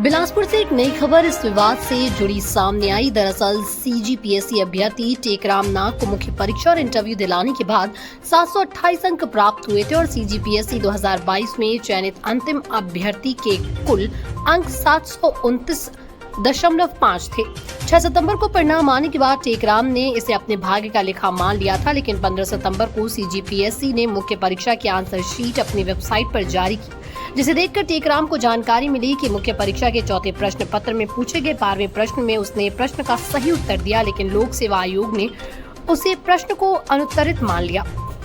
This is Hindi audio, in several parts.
बिलासपुर से एक नई खबर इस विवाद से जुड़ी सामने आई। दरअसल सीजीपीएससी अभ्यर्थी टेकराम नाग को मुख्य परीक्षा और इंटरव्यू दिलाने के बाद 728 अंक प्राप्त हुए थे और सीजीपीएससी 2022 में चयनित अंतिम अभ्यर्थी के कुल अंक 729.5 थे। 6 सितंबर को परिणाम आने के बाद टेकराम ने इसे अपने भाग्य का लिखा मान लिया था, लेकिन 15 सितंबर को सीजीपीएससी ने मुख्य परीक्षा की आंसर शीट अपनी वेबसाइट पर जारी की, जिसे देखकर टेकराम को जानकारी मिली कि मुख्य परीक्षा के चौथे प्रश्न पत्र में पूछे गए 12वें प्रश्न में उसने प्रश्न का सही उत्तर दिया, लेकिन लोक सेवा आयोग ने उसे प्रश्न को अनुत्तरित मान लिया।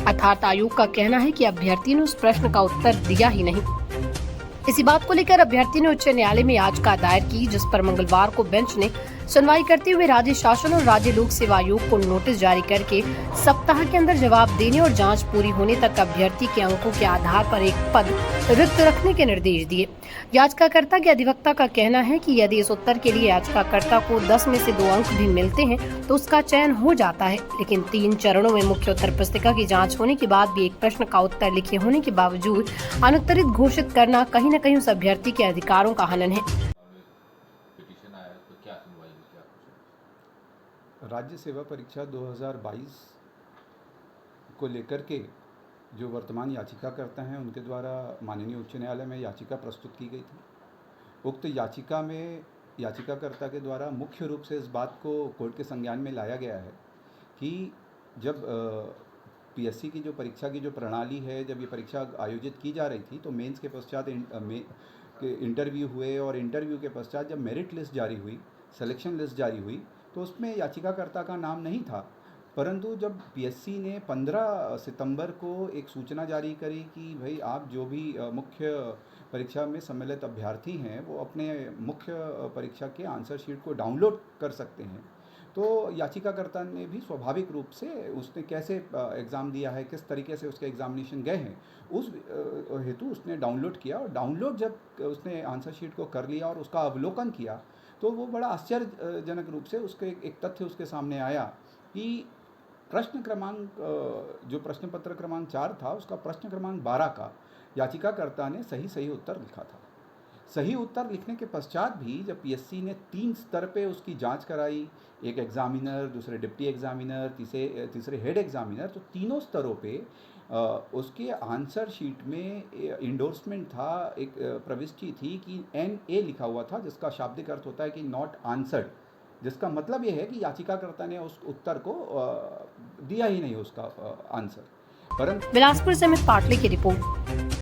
अर्थात आयोग का कहना है कि अभ्यर्थी ने उस प्रश्न का उत्तर दिया ही नहीं। इसी बात को लेकर अभ्यर्थी ने उच्च न्यायालय में याचिका दायर की, जिस पर मंगलवार को बेंच ने सुनवाई करते हुए राज्य शासन और राज्य लोक सेवा आयोग को नोटिस जारी करके सप्ताह के अंदर जवाब देने और जांच पूरी होने तक अभ्यर्थी के अंकों के आधार पर एक पद रिक्त रखने के निर्देश दिए। याचिकाकर्ता के अधिवक्ता का कहना है कि यदि इस उत्तर के लिए याचिकाकर्ता को 10 में से 2 अंक भी मिलते हैं तो उसका चयन हो जाता है, लेकिन 3 चरणों में मुख्य उत्तर पुस्तिका की जाँच होने के बाद भी एक प्रश्न का उत्तर लिखे होने के बावजूद अनुत्तरित घोषित करना कहीं न कहीं उस अभ्यर्थी के अधिकारों का हनन है। राज्य सेवा परीक्षा 2022 को लेकर के जो वर्तमान याचिकाकर्ता हैं उनके द्वारा माननीय उच्च न्यायालय में याचिका प्रस्तुत की गई थी। उक्त याचिका में याचिकाकर्ता के द्वारा मुख्य रूप से इस बात को कोर्ट के संज्ञान में लाया गया है कि जब पीएससी की जो परीक्षा की जो प्रणाली है, जब ये परीक्षा आयोजित की जा रही थी तो मेंस के पश्चात इंटरव्यू हुए और इंटरव्यू के पश्चात जब मेरिट लिस्ट जारी हुई, सिलेक्शन लिस्ट जारी हुई तो उसमें याचिकाकर्ता का नाम नहीं था। परंतु जब पीएससी ने 15 सितंबर को एक सूचना जारी करी कि भाई आप जो भी मुख्य परीक्षा में सम्मिलित अभ्यर्थी हैं वो अपने मुख्य परीक्षा के आंसर शीट को डाउनलोड कर सकते हैं, तो याचिकाकर्ता ने भी स्वाभाविक रूप से उसने कैसे एग्ज़ाम दिया है, किस तरीके से उसके एग्ज़ामिनेशन गए हैं, उस हेतु उसने डाउनलोड किया। और डाउनलोड जब उसने आंसर शीट को कर लिया और उसका अवलोकन किया तो वो बड़ा आश्चर्यजनक रूप से उसके एक तथ्य उसके सामने आया कि प्रश्न क्रमांक जो प्रश्न पत्र क्रमांक 4 था उसका प्रश्न क्रमांक 12 का याचिकाकर्ता ने सही उत्तर लिखा था। सही उत्तर लिखने के पश्चात भी जब पीएससी ने 3 स्तर पे उसकी जांच कराई, एक एग्ज़ामिनर, दूसरे डिप्टी एग्ज़ामिनर, तीसरे हेड एग्ज़ामिनर, तो तीनों स्तरों पे उसके आंसर शीट में इंडोर्समेंट था, एक प्रविष्टि थी कि NA लिखा हुआ था, जिसका शाब्दिक अर्थ होता है कि नॉट आंसर्ड, जिसका मतलब ये है कि याचिकाकर्ता ने उस उत्तर को दिया ही नहीं उसका आंसर। परंतु बिलासपुर से अमित पाटले की रिपोर्ट।